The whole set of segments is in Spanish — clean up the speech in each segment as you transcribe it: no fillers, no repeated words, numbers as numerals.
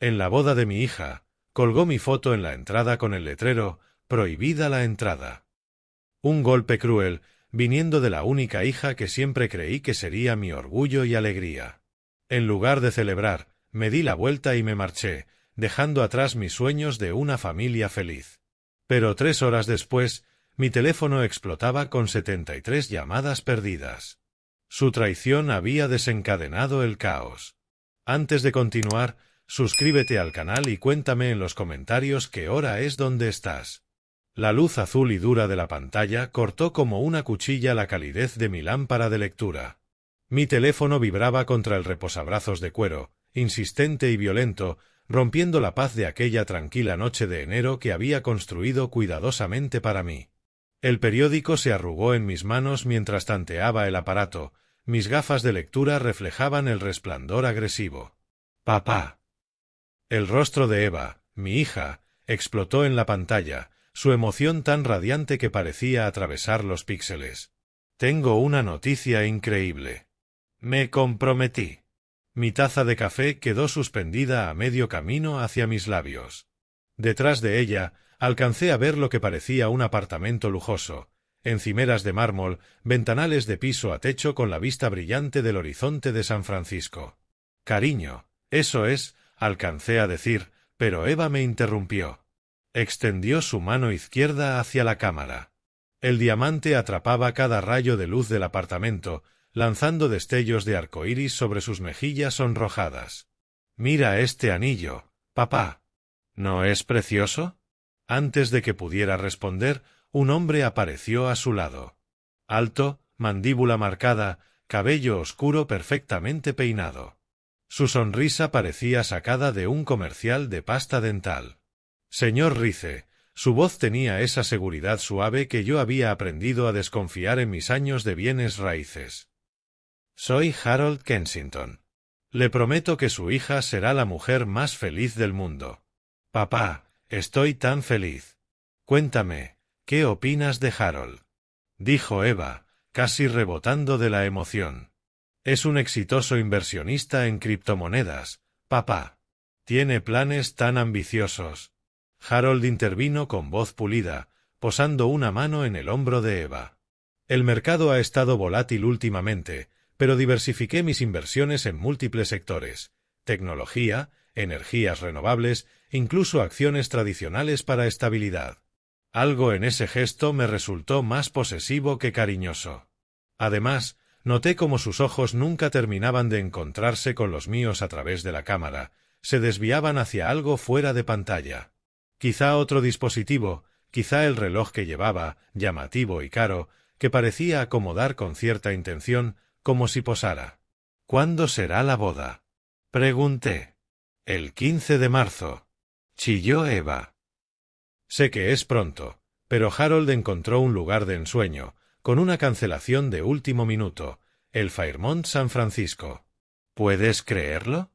En la boda de mi hija, colgó mi foto en la entrada con el letrero «Prohibida la entrada». Un golpe cruel, viniendo de la única hija que siempre creí que sería mi orgullo y alegría. En lugar de celebrar, me di la vuelta y me marché, dejando atrás mis sueños de una familia feliz. Pero 3 horas después, mi teléfono explotaba con 73 llamadas perdidas. Su traición había desencadenado el caos. Antes de continuar, suscríbete al canal y cuéntame en los comentarios qué hora es donde estás. La luz azul y dura de la pantalla cortó como una cuchilla la calidez de mi lámpara de lectura. Mi teléfono vibraba contra el reposabrazos de cuero, insistente y violento, rompiendo la paz de aquella tranquila noche de enero que había construido cuidadosamente para mí. El periódico se arrugó en mis manos mientras tanteaba el aparato. Mis gafas de lectura reflejaban el resplandor agresivo. «Papá». El rostro de Eva, mi hija, explotó en la pantalla, su emoción tan radiante que parecía atravesar los píxeles. «Tengo una noticia increíble. Me comprometí». Mi taza de café quedó suspendida a medio camino hacia mis labios. Detrás de ella, alcancé a ver lo que parecía un apartamento lujoso, encimeras de mármol, ventanales de piso a techo con la vista brillante del horizonte de San Francisco. «Cariño, eso es», alcancé a decir, pero Eva me interrumpió. Extendió su mano izquierda hacia la cámara. El diamante atrapaba cada rayo de luz del apartamento, lanzando destellos de arcoíris sobre sus mejillas sonrojadas. «Mira este anillo, papá. ¿No es precioso?». Antes de que pudiera responder, un hombre apareció a su lado. Alto, mandíbula marcada, cabello oscuro perfectamente peinado. Su sonrisa parecía sacada de un comercial de pasta dental. «Señor Rice», su voz tenía esa seguridad suave que yo había aprendido a desconfiar en mis años de bienes raíces. «Soy Harold Kensington. Le prometo que su hija será la mujer más feliz del mundo». «Papá, estoy tan feliz. Cuéntame, ¿qué opinas de Harold?», dijo Eva, casi rebotando de la emoción. «Es un exitoso inversionista en criptomonedas, papá. Tiene planes tan ambiciosos». Harold intervino con voz pulida, posando una mano en el hombro de Eva. «El mercado ha estado volátil últimamente, pero diversifiqué mis inversiones en múltiples sectores: tecnología, energías renovables, incluso acciones tradicionales para estabilidad». Algo en ese gesto me resultó más posesivo que cariñoso. Además, noté cómo sus ojos nunca terminaban de encontrarse con los míos a través de la cámara, se desviaban hacia algo fuera de pantalla. Quizá otro dispositivo, quizá el reloj que llevaba, llamativo y caro, que parecía acomodar con cierta intención, como si posara. «¿Cuándo será la boda?», pregunté. «El 15 de marzo», chilló Eva. Sé que es pronto, pero Harold encontró un lugar de ensueño, con una cancelación de último minuto, el Fairmont San Francisco. ¿Puedes creerlo?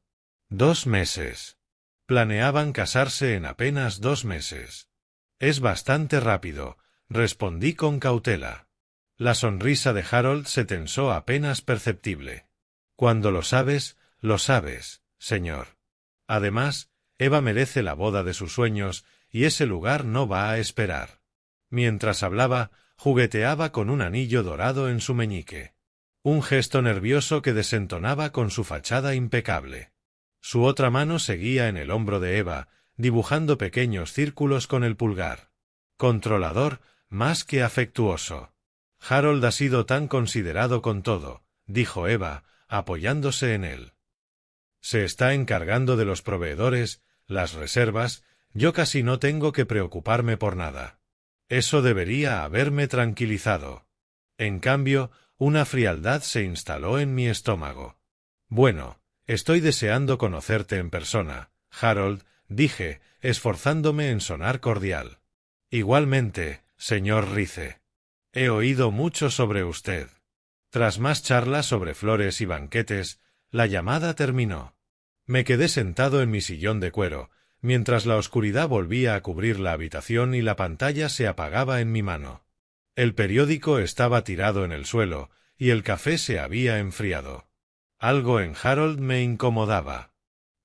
2 meses. Planeaban casarse en apenas 2 meses. «Es bastante rápido», respondí con cautela. La sonrisa de Harold se tensó apenas perceptible. «Cuando lo sabes, señor. Además, Eva merece la boda de sus sueños y ese lugar no va a esperar». Mientras hablaba, jugueteaba con un anillo dorado en su meñique. Un gesto nervioso que desentonaba con su fachada impecable. Su otra mano seguía en el hombro de Eva, dibujando pequeños círculos con el pulgar. Controlador, más que afectuoso. «Harold ha sido tan considerado con todo», dijo Eva, apoyándose en él. «Se está encargando de los proveedores, las reservas, yo casi no tengo que preocuparme por nada. Eso debería haberme tranquilizado. En cambio, una frialdad se instaló en mi estómago. «Bueno, estoy deseando conocerte en persona, Harold», dije, esforzándome en sonar cordial. «Igualmente, señor Rice. He oído mucho sobre usted». Tras más charlas sobre flores y banquetes, la llamada terminó. Me quedé sentado en mi sillón de cuero, mientras la oscuridad volvía a cubrir la habitación y la pantalla se apagaba en mi mano. El periódico estaba tirado en el suelo, y el café se había enfriado. Algo en Harold me incomodaba.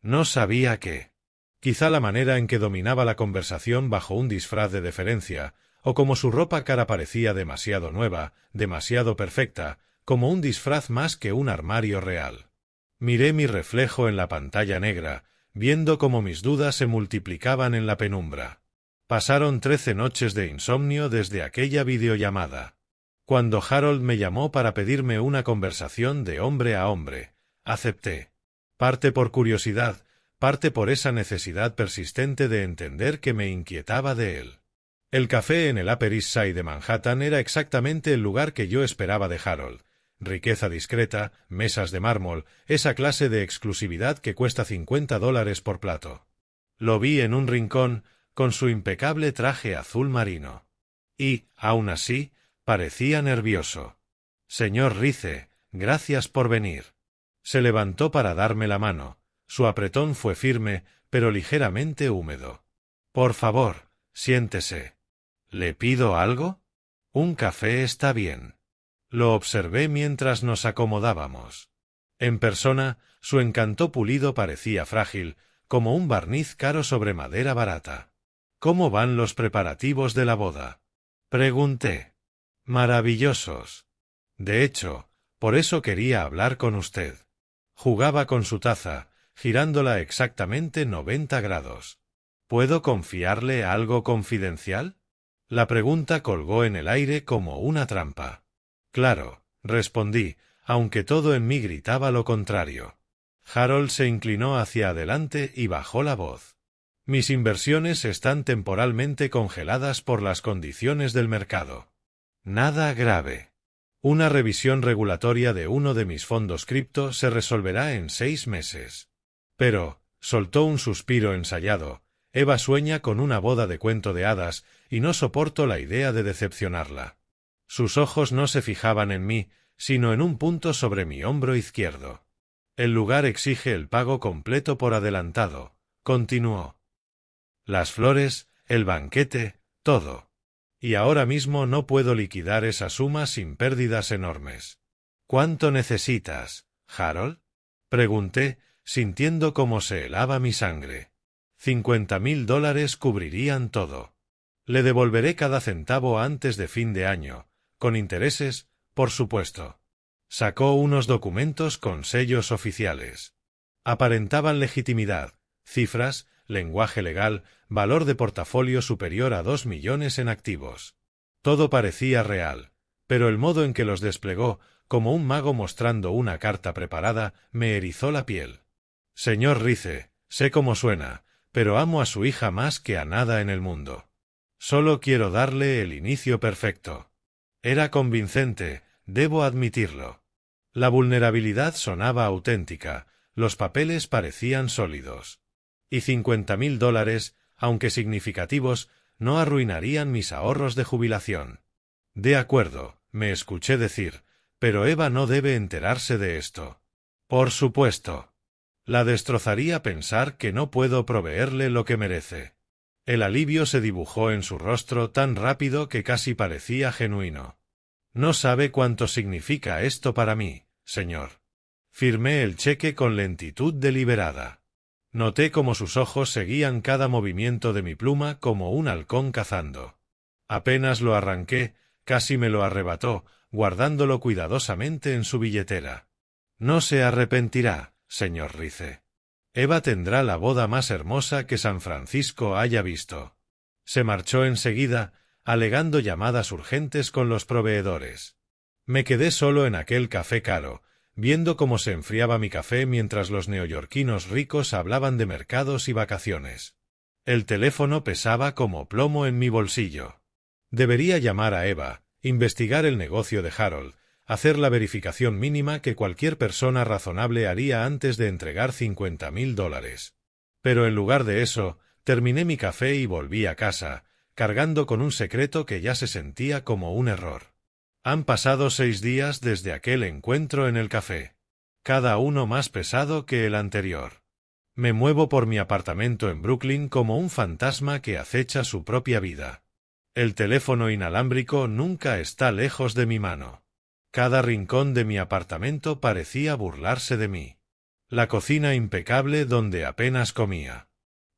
No sabía qué. Quizá la manera en que dominaba la conversación bajo un disfraz de deferencia, o como su ropa cara parecía demasiado nueva, demasiado perfecta, como un disfraz más que un armario real. Miré mi reflejo en la pantalla negra, viendo cómo mis dudas se multiplicaban en la penumbra. Pasaron 13 noches de insomnio desde aquella videollamada. Cuando Harold me llamó para pedirme una conversación de hombre a hombre, acepté. Parte por curiosidad, parte por esa necesidad persistente de entender que me inquietaba de él. El café en el Upper East Side de Manhattan era exactamente el lugar que yo esperaba de Harold. Riqueza discreta, mesas de mármol, esa clase de exclusividad que cuesta $50 por plato. Lo vi en un rincón, con su impecable traje azul marino. Y, aún así, parecía nervioso. Señor Rice, gracias por venir. Se levantó para darme la mano. Su apretón fue firme, pero ligeramente húmedo. Por favor, siéntese. ¿Le pido algo? Un café está bien. Lo observé mientras nos acomodábamos. En persona, su encanto pulido parecía frágil, como un barniz caro sobre madera barata. ¿Cómo van los preparativos de la boda? Pregunté. Maravillosos. De hecho, por eso quería hablar con usted. Jugaba con su taza, girándola exactamente 90 grados. ¿Puedo confiarle algo confidencial? La pregunta colgó en el aire como una trampa. Claro, respondí, aunque todo en mí gritaba lo contrario. Harold se inclinó hacia adelante y bajó la voz. Mis inversiones están temporalmente congeladas por las condiciones del mercado. Nada grave. Una revisión regulatoria de uno de mis fondos cripto se resolverá en 6 meses. Pero, soltó un suspiro ensayado, Eva sueña con una boda de cuento de hadas y no soporto la idea de decepcionarla. Sus ojos no se fijaban en mí, sino en un punto sobre mi hombro izquierdo. El lugar exige el pago completo por adelantado, continuó. Las flores, el banquete, todo. Y ahora mismo no puedo liquidar esa suma sin pérdidas enormes. ¿Cuánto necesitas, Harold? Pregunté, sintiendo cómo se helaba mi sangre. $50,000 cubrirían todo. Le devolveré cada centavo antes de fin de año, con intereses, por supuesto. Sacó unos documentos con sellos oficiales. Aparentaban legitimidad, cifras, lenguaje legal, valor de portafolio superior a 2 millones en activos. Todo parecía real, pero el modo en que los desplegó, como un mago mostrando una carta preparada, me erizó la piel. Señor Rice, sé cómo suena, pero amo a su hija más que a nada en el mundo. Solo quiero darle el inicio perfecto. Era convincente, debo admitirlo. La vulnerabilidad sonaba auténtica, los papeles parecían sólidos. Y $50,000, aunque significativos, no arruinarían mis ahorros de jubilación. De acuerdo, me escuché decir, pero Eva no debe enterarse de esto. Por supuesto. La destrozaría pensar que no puedo proveerle lo que merece. El alivio se dibujó en su rostro tan rápido que casi parecía genuino. No sabe cuánto significa esto para mí, señor. Firmé el cheque con lentitud deliberada. Noté cómo sus ojos seguían cada movimiento de mi pluma como un halcón cazando. Apenas lo arranqué, casi me lo arrebató, guardándolo cuidadosamente en su billetera. No se arrepentirá, señor Rice. Eva tendrá la boda más hermosa que San Francisco haya visto. Se marchó enseguida, alegando llamadas urgentes con los proveedores. Me quedé solo en aquel café caro, viendo cómo se enfriaba mi café mientras los neoyorquinos ricos hablaban de mercados y vacaciones. El teléfono pesaba como plomo en mi bolsillo. Debería llamar a Eva, investigar el negocio de Harold, hacer la verificación mínima que cualquier persona razonable haría antes de entregar $50,000. Pero en lugar de eso, terminé mi café y volví a casa, cargando con un secreto que ya se sentía como un error. Han pasado 6 días desde aquel encuentro en el café. Cada uno más pesado que el anterior. Me muevo por mi apartamento en Brooklyn como un fantasma que acecha su propia vida. El teléfono inalámbrico nunca está lejos de mi mano. Cada rincón de mi apartamento parecía burlarse de mí. La cocina impecable donde apenas comía.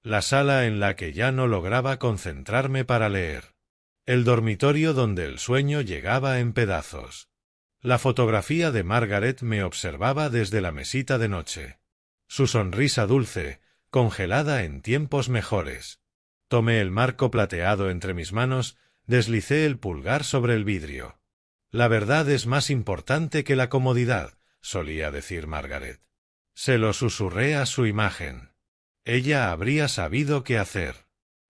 La sala en la que ya no lograba concentrarme para leer. El dormitorio donde el sueño llegaba en pedazos. La fotografía de Margaret me observaba desde la mesita de noche. Su sonrisa dulce, congelada en tiempos mejores. Tomé el marco plateado entre mis manos, deslicé el pulgar sobre el vidrio. La verdad es más importante que la comodidad, solía decir Margaret. Se lo susurré a su imagen. Ella habría sabido qué hacer.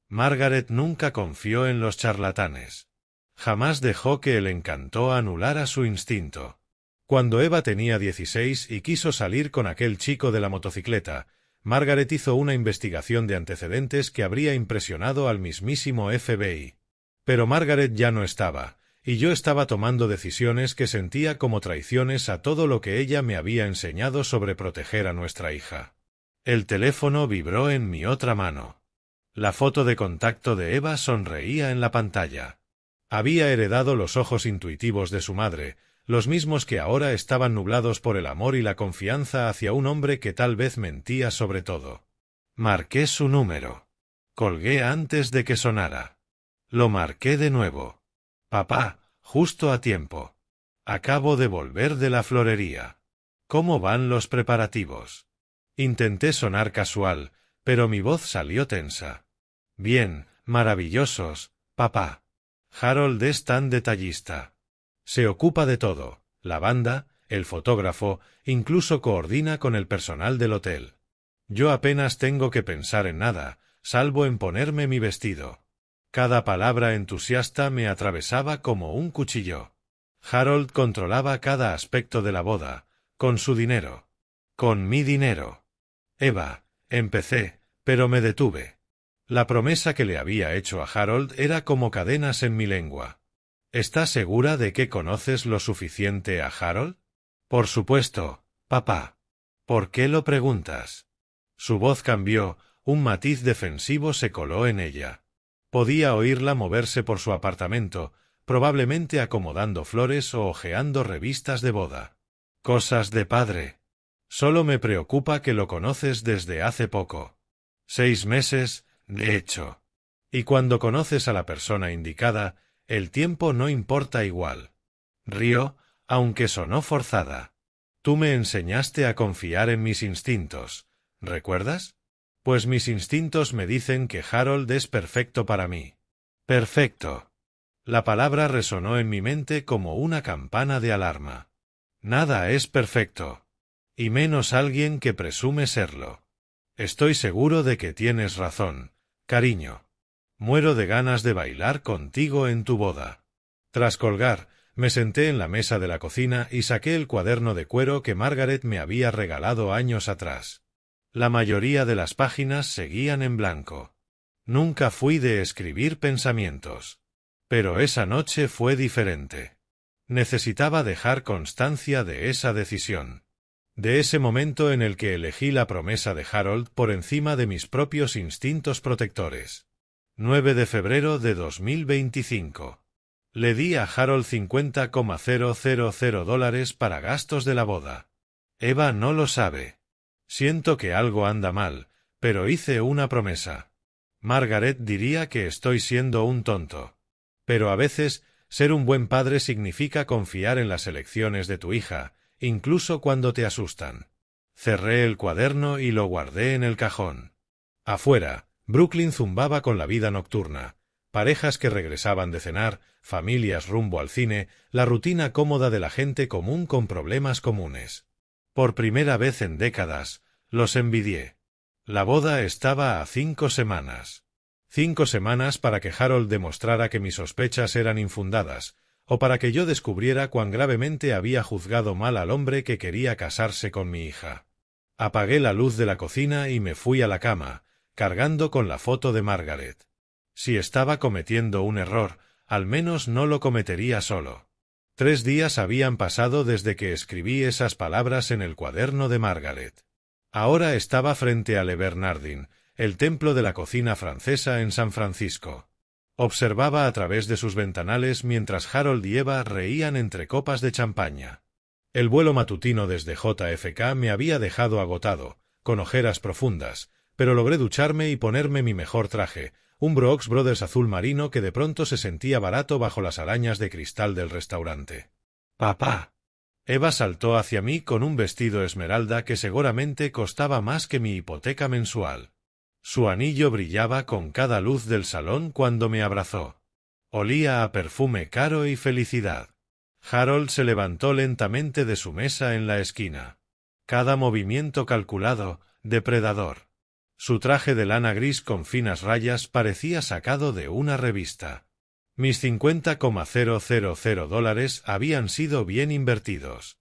Margaret nunca confió en los charlatanes. Jamás dejó que el encanto anulara su instinto. Cuando Eva tenía 16 y quiso salir con aquel chico de la motocicleta, Margaret hizo una investigación de antecedentes que habría impresionado al mismísimo FBI. Pero Margaret ya no estaba, y yo estaba tomando decisiones que sentía como traiciones a todo lo que ella me había enseñado sobre proteger a nuestra hija. El teléfono vibró en mi otra mano. La foto de contacto de Eva sonreía en la pantalla. Había heredado los ojos intuitivos de su madre, los mismos que ahora estaban nublados por el amor y la confianza hacia un hombre que tal vez mentía sobre todo. Marqué su número. Colgué antes de que sonara. Lo marqué de nuevo. Papá, justo a tiempo. Acabo de volver de la florería. ¿Cómo van los preparativos? Intenté sonar casual, pero mi voz salió tensa. Bien, maravillosos, papá. Harold es tan detallista. Se ocupa de todo, la banda, el fotógrafo, incluso coordina con el personal del hotel. Yo apenas tengo que pensar en nada, salvo en ponerme mi vestido. Cada palabra entusiasta me atravesaba como un cuchillo. Harold controlaba cada aspecto de la boda, con su dinero. Con mi dinero. Eva, empecé, pero me detuve. La promesa que le había hecho a Harold era como cadenas en mi lengua. ¿Estás segura de que conoces lo suficiente a Harold? Por supuesto, papá. ¿Por qué lo preguntas? Su voz cambió, un matiz defensivo se coló en ella. Podía oírla moverse por su apartamento, probablemente acomodando flores o hojeando revistas de boda. Cosas de padre. Solo me preocupa que lo conoces desde hace poco. 6 meses, de hecho. Y cuando conoces a la persona indicada, el tiempo no importa igual. Rió, aunque sonó forzada. Tú me enseñaste a confiar en mis instintos, ¿recuerdas? Pues mis instintos me dicen que Harold es perfecto para mí. Perfecto. La palabra resonó en mi mente como una campana de alarma. Nada es perfecto. Y menos alguien que presume serlo. Estoy seguro de que tienes razón, cariño. Muero de ganas de bailar contigo en tu boda. Tras colgar, me senté en la mesa de la cocina y saqué el cuaderno de cuero que Margaret me había regalado años atrás. La mayoría de las páginas seguían en blanco. Nunca fui de escribir pensamientos. Pero esa noche fue diferente. Necesitaba dejar constancia de esa decisión. De ese momento en el que elegí la promesa de Harold por encima de mis propios instintos protectores. 9 de febrero de 2025. Le di a Harold $50,000 para gastos de la boda. Eva no lo sabe. Siento que algo anda mal, pero hice una promesa. Margaret diría que estoy siendo un tonto. Pero a veces, ser un buen padre significa confiar en las elecciones de tu hija, incluso cuando te asustan. Cerré el cuaderno y lo guardé en el cajón. Afuera, Brooklyn zumbaba con la vida nocturna. Parejas que regresaban de cenar, familias rumbo al cine, la rutina cómoda de la gente común con problemas comunes. Por primera vez en décadas, los envidié. La boda estaba a 5 semanas. 5 semanas para que Harold demostrara que mis sospechas eran infundadas, o para que yo descubriera cuán gravemente había juzgado mal al hombre que quería casarse con mi hija. Apagué la luz de la cocina y me fui a la cama, cargando con la foto de Margaret. Si estaba cometiendo un error, al menos no lo cometería solo. 3 días habían pasado desde que escribí esas palabras en el cuaderno de Margaret. Ahora estaba frente a Le Bernardin, el templo de la cocina francesa en San Francisco. Observaba a través de sus ventanales mientras Harold y Eva reían entre copas de champaña. El vuelo matutino desde JFK me había dejado agotado, con ojeras profundas, pero logré ducharme y ponerme mi mejor traje, un Brooks Brothers azul marino que de pronto se sentía barato bajo las arañas de cristal del restaurante. «¡Papá!». Eva saltó hacia mí con un vestido esmeralda que seguramente costaba más que mi hipoteca mensual. Su anillo brillaba con cada luz del salón cuando me abrazó. Olía a perfume caro y felicidad. Harold se levantó lentamente de su mesa en la esquina. Cada movimiento calculado, depredador. Su traje de lana gris con finas rayas parecía sacado de una revista. Mis $50,000 habían sido bien invertidos.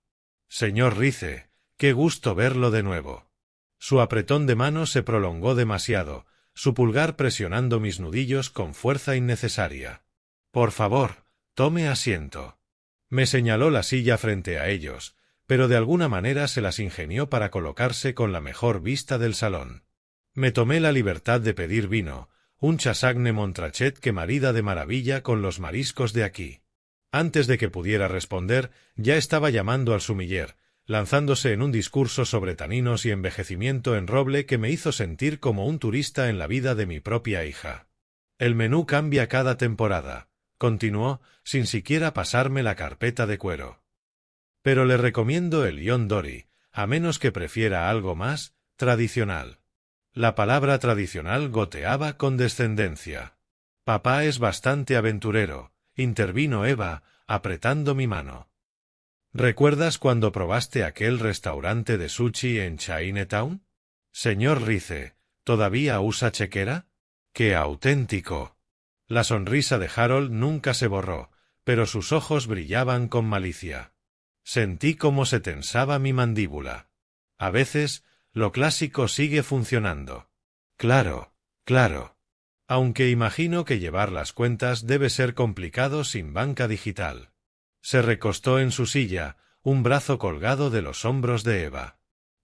Señor Rice, qué gusto verlo de nuevo. Su apretón de mano se prolongó demasiado, su pulgar presionando mis nudillos con fuerza innecesaria. Por favor, tome asiento. Me señaló la silla frente a ellos, pero de alguna manera se las ingenió para colocarse con la mejor vista del salón. Me tomé la libertad de pedir vino, un Chassagne Montrachet que marida de maravilla con los mariscos de aquí. Antes de que pudiera responder, ya estaba llamando al sumiller, lanzándose en un discurso sobre taninos y envejecimiento en roble que me hizo sentir como un turista en la vida de mi propia hija. El menú cambia cada temporada, continuó, sin siquiera pasarme la carpeta de cuero. Pero le recomiendo el Ion Dory, a menos que prefiera algo más tradicional. La palabra tradicional goteaba con descendencia. Papá es bastante aventurero, intervino Eva, apretando mi mano. ¿Recuerdas cuando probaste aquel restaurante de sushi en Chinatown? Señor Rice, ¿todavía usa chequera? ¡Qué auténtico! La sonrisa de Harold nunca se borró, pero sus ojos brillaban con malicia. Sentí cómo se tensaba mi mandíbula. A veces, lo clásico sigue funcionando. Claro, claro. Aunque imagino que llevar las cuentas debe ser complicado sin banca digital. Se recostó en su silla, un brazo colgado de los hombros de Eva.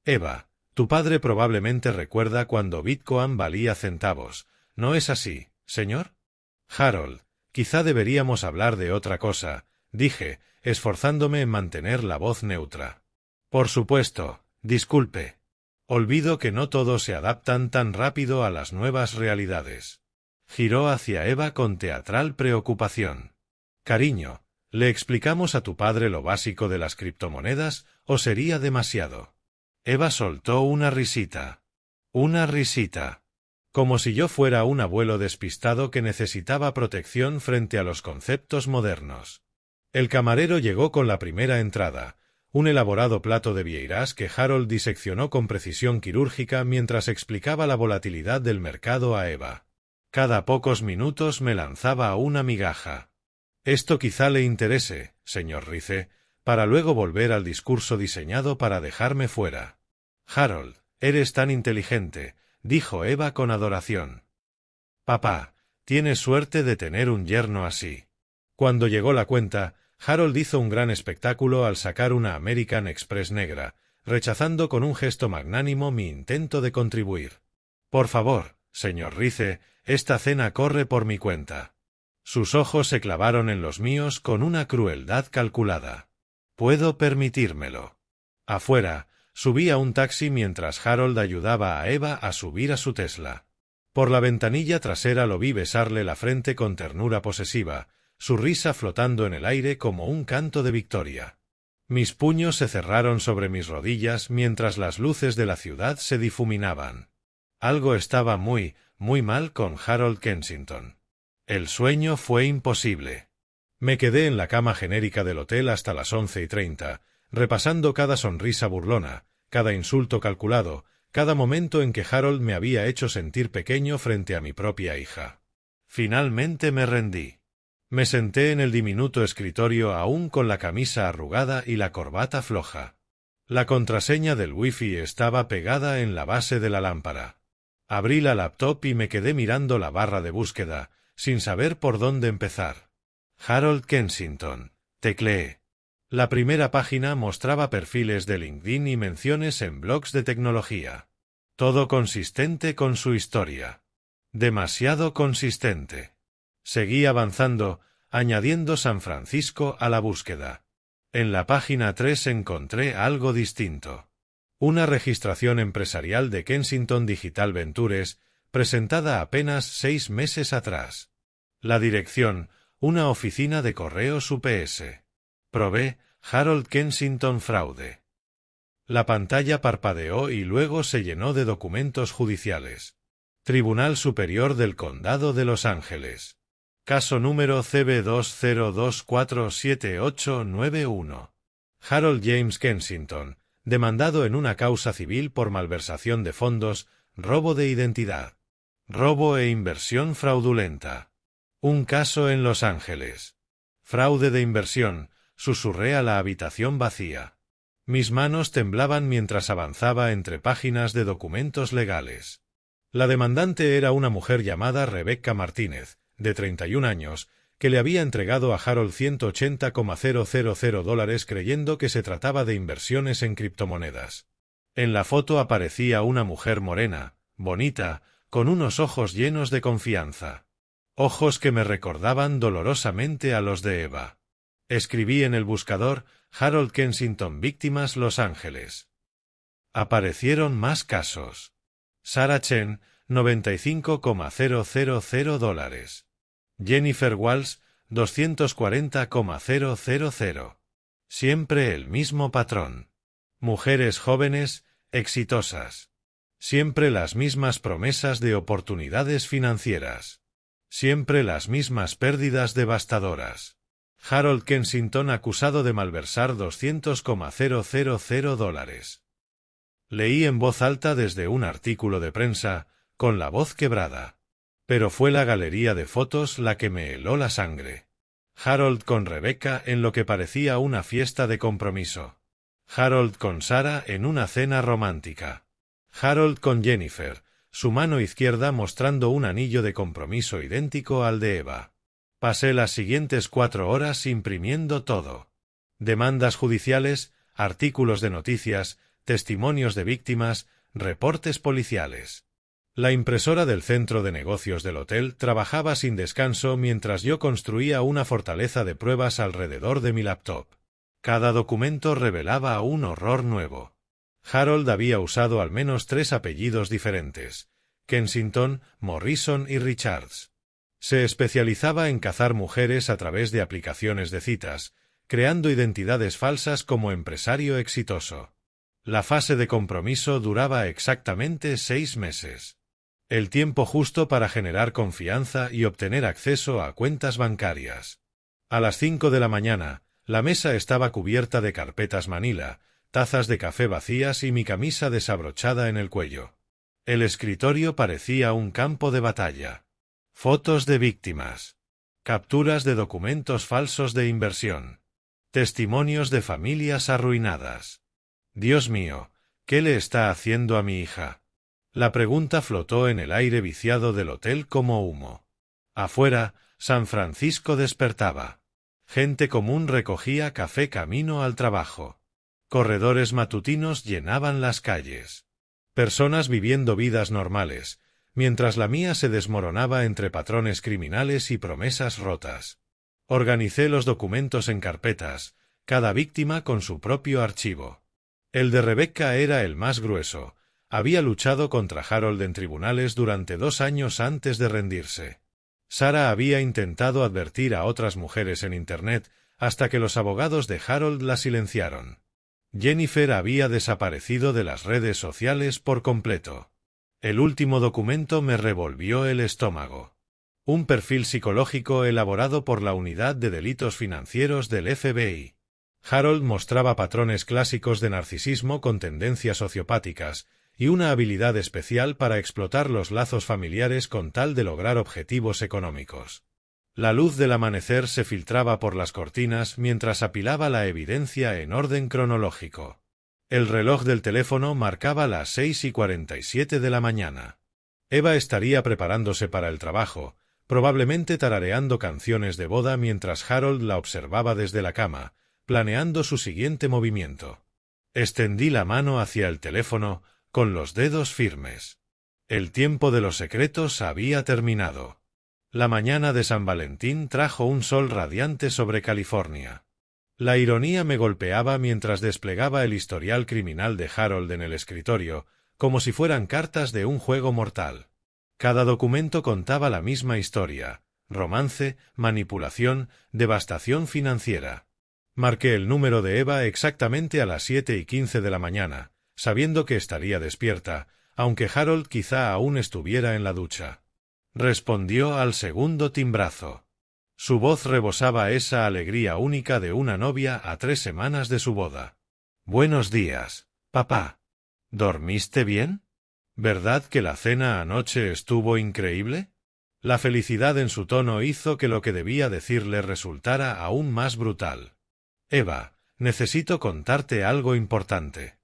Eva, tu padre probablemente recuerda cuando Bitcoin valía centavos, ¿no es así, señor? Harold, quizá deberíamos hablar de otra cosa, dije, esforzándome en mantener la voz neutra. Por supuesto, disculpe. Olvido que no todos se adaptan tan rápido a las nuevas realidades. Giró hacia Eva con teatral preocupación. Cariño, ¿le explicamos a tu padre lo básico de las criptomonedas o sería demasiado? Eva soltó una risita. Una risita. Como si yo fuera un abuelo despistado que necesitaba protección frente a los conceptos modernos. El camarero llegó con la primera entrada, un elaborado plato de vieiras que Harold diseccionó con precisión quirúrgica mientras explicaba la volatilidad del mercado a Eva. Cada pocos minutos me lanzaba una migaja. Esto quizá le interese, señor Rice, para luego volver al discurso diseñado para dejarme fuera. Harold, eres tan inteligente, dijo Eva con adoración. Papá, tienes suerte de tener un yerno así. Cuando llegó la cuenta, Harold hizo un gran espectáculo al sacar una American Express negra, rechazando con un gesto magnánimo mi intento de contribuir. Por favor, señor Rice, esta cena corre por mi cuenta. Sus ojos se clavaron en los míos con una crueldad calculada. Puedo permitírmelo. Afuera, subí a un taxi mientras Harold ayudaba a Eva a subir a su Tesla. Por la ventanilla trasera lo vi besarle la frente con ternura posesiva, su risa flotando en el aire como un canto de victoria. Mis puños se cerraron sobre mis rodillas mientras las luces de la ciudad se difuminaban. Algo estaba muy mal con Harold Kensington. El sueño fue imposible. Me quedé en la cama genérica del hotel hasta las 11:30, repasando cada sonrisa burlona, cada insulto calculado, cada momento en que Harold me había hecho sentir pequeño frente a mi propia hija. Finalmente me rendí. Me senté en el diminuto escritorio aún con la camisa arrugada y la corbata floja. La contraseña del wifi estaba pegada en la base de la lámpara. Abrí la laptop y me quedé mirando la barra de búsqueda, sin saber por dónde empezar. Harold Kensington, tecleé. La primera página mostraba perfiles de LinkedIn y menciones en blogs de tecnología. Todo consistente con su historia. Demasiado consistente. Seguí avanzando, añadiendo San Francisco a la búsqueda. En la página 3 encontré algo distinto. Una registración empresarial de Kensington Digital Ventures, presentada apenas 6 meses atrás. La dirección, una oficina de correos UPS. Probé, Harold Kensington fraude. La pantalla parpadeó y luego se llenó de documentos judiciales. Tribunal Superior del Condado de Los Ángeles. Caso número CB20247891. Harold James Kensington, demandado en una causa civil por malversación de fondos, robo de identidad, robo e inversión fraudulenta. Un caso en Los Ángeles. Fraude de inversión, susurré a la habitación vacía. Mis manos temblaban mientras avanzaba entre páginas de documentos legales. La demandante era una mujer llamada Rebecca Martínez, de 31 años, que le había entregado a Harold $180,000 creyendo que se trataba de inversiones en criptomonedas. En la foto aparecía una mujer morena, bonita, con unos ojos llenos de confianza. Ojos que me recordaban dolorosamente a los de Eva. Escribí en el buscador Harold Kensington víctimas Los Ángeles. Aparecieron más casos. Sarah Chen, $95,000. Jennifer Walsh, $240,000. Siempre el mismo patrón. Mujeres jóvenes, exitosas. Siempre las mismas promesas de oportunidades financieras. Siempre las mismas pérdidas devastadoras. Harold Kensington acusado de malversar $200,000. Leí en voz alta desde un artículo de prensa, con la voz quebrada. Pero fue la galería de fotos la que me heló la sangre. Harold con Rebecca en lo que parecía una fiesta de compromiso. Harold con Sarah en una cena romántica. Harold con Jennifer, su mano izquierda mostrando un anillo de compromiso idéntico al de Eva. Pasé las siguientes 4 horas imprimiendo todo. Demandas judiciales, artículos de noticias, testimonios de víctimas, reportes policiales. La impresora del centro de negocios del hotel trabajaba sin descanso mientras yo construía una fortaleza de pruebas alrededor de mi laptop. Cada documento revelaba un horror nuevo. Harold había usado al menos 3 apellidos diferentes: Kensington, Morrison y Richards. Se especializaba en cazar mujeres a través de aplicaciones de citas, creando identidades falsas como empresario exitoso. La fase de compromiso duraba exactamente 6 meses. El tiempo justo para generar confianza y obtener acceso a cuentas bancarias. A las 5 de la mañana, la mesa estaba cubierta de carpetas manila, tazas de café vacías y mi camisa desabrochada en el cuello. El escritorio parecía un campo de batalla. Fotos de víctimas. Capturas de documentos falsos de inversión. Testimonios de familias arruinadas. Dios mío, ¿qué le está haciendo a mi hija? La pregunta flotó en el aire viciado del hotel como humo. Afuera, San Francisco despertaba. Gente común recogía café camino al trabajo. Corredores matutinos llenaban las calles. Personas viviendo vidas normales, mientras la mía se desmoronaba entre patrones criminales y promesas rotas. Organicé los documentos en carpetas, cada víctima con su propio archivo. El de Rebecca era el más grueso. Había luchado contra Harold en tribunales durante 2 años antes de rendirse. Sarah había intentado advertir a otras mujeres en Internet hasta que los abogados de Harold la silenciaron. Jennifer había desaparecido de las redes sociales por completo. El último documento me revolvió el estómago. Un perfil psicológico elaborado por la Unidad de Delitos Financieros del FBI. Harold mostraba patrones clásicos de narcisismo con tendencias sociopáticas y una habilidad especial para explotar los lazos familiares con tal de lograr objetivos económicos. La luz del amanecer se filtraba por las cortinas mientras apilaba la evidencia en orden cronológico. El reloj del teléfono marcaba las 6:47 de la mañana. Eva estaría preparándose para el trabajo, probablemente tarareando canciones de boda mientras Harold la observaba desde la cama, planeando su siguiente movimiento. Extendí la mano hacia el teléfono, con los dedos firmes. El tiempo de los secretos había terminado. La mañana de San Valentín trajo un sol radiante sobre California. La ironía me golpeaba mientras desplegaba el historial criminal de Harold en el escritorio, como si fueran cartas de un juego mortal. Cada documento contaba la misma historia: romance, manipulación, devastación financiera. Marqué el número de Eva exactamente a las 7:15 de la mañana, sabiendo que estaría despierta, aunque Harold quizá aún estuviera en la ducha. Respondió al segundo timbrazo. Su voz rebosaba esa alegría única de una novia a 3 semanas de su boda. «Buenos días, papá. ¿Dormiste bien? ¿Verdad que la cena anoche estuvo increíble?» La felicidad en su tono hizo que lo que debía decirle resultara aún más brutal. «Eva, necesito contarte algo importante».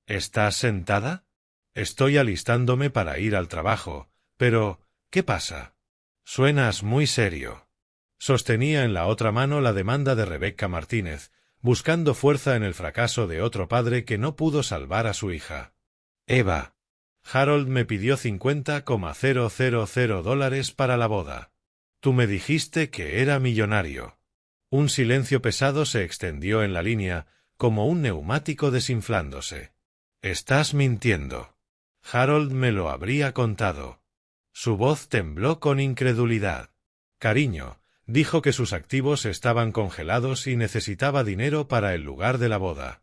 «¿Estás sentada?» «Estoy alistándome para ir al trabajo, pero ¿qué pasa?» «Suenas muy serio». Sostenía en la otra mano la demanda de Rebecca Martínez, buscando fuerza en el fracaso de otro padre que no pudo salvar a su hija. «Eva, Harold me pidió $50,000 para la boda. Tú me dijiste que era millonario». Un silencio pesado se extendió en la línea, como un neumático desinflándose. «Estás mintiendo. Harold me lo habría contado». Su voz tembló con incredulidad. «Cariño, dijo que sus activos estaban congelados y necesitaba dinero para el lugar de la boda.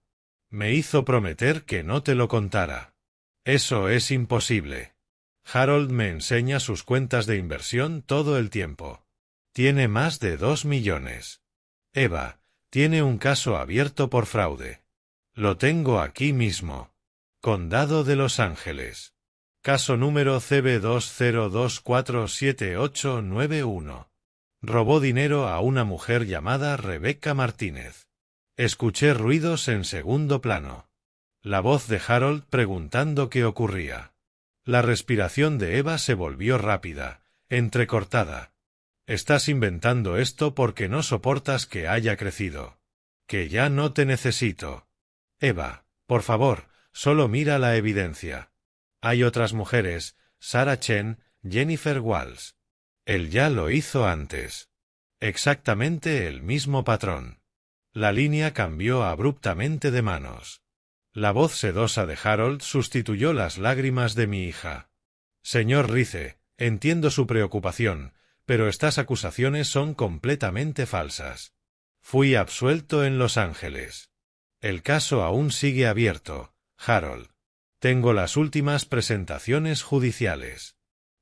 Me hizo prometer que no te lo contara». «Eso es imposible. Harold me enseña sus cuentas de inversión todo el tiempo. Tiene más de 2 millones. Eva, tiene un caso abierto por fraude. Lo tengo aquí mismo. Condado de Los Ángeles. Caso número CB20247891. Robó dinero a una mujer llamada Rebecca Martínez». Escuché ruidos en segundo plano. La voz de Harold preguntando qué ocurría. La respiración de Eva se volvió rápida, entrecortada. «Estás inventando esto porque no soportas que haya crecido. Que ya no te necesito. Eva, por favor, solo mira la evidencia. Hay otras mujeres, Sarah Chen, Jennifer Walls. Él ya lo hizo antes. Exactamente el mismo patrón». La línea cambió abruptamente de manos. La voz sedosa de Harold sustituyó las lágrimas de mi hija. «Señor Rice, entiendo su preocupación, pero estas acusaciones son completamente falsas. Fui absuelto en Los Ángeles. El caso aún sigue abierto, Harold. Tengo las últimas presentaciones judiciales.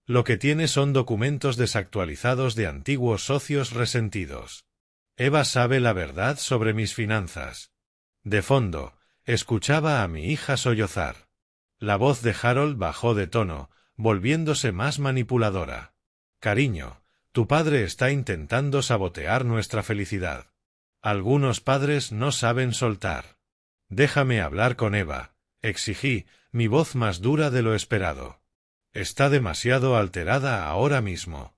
Lo que tiene son documentos desactualizados de antiguos socios resentidos. Eva sabe la verdad sobre mis finanzas». De fondo, escuchaba a mi hija sollozar. La voz de Harold bajó de tono, volviéndose más manipuladora. «Cariño, tu padre está intentando sabotear nuestra felicidad. Algunos padres no saben soltar». «Déjame hablar con Eva», exigí, mi voz más dura de lo esperado. «Está demasiado alterada ahora mismo.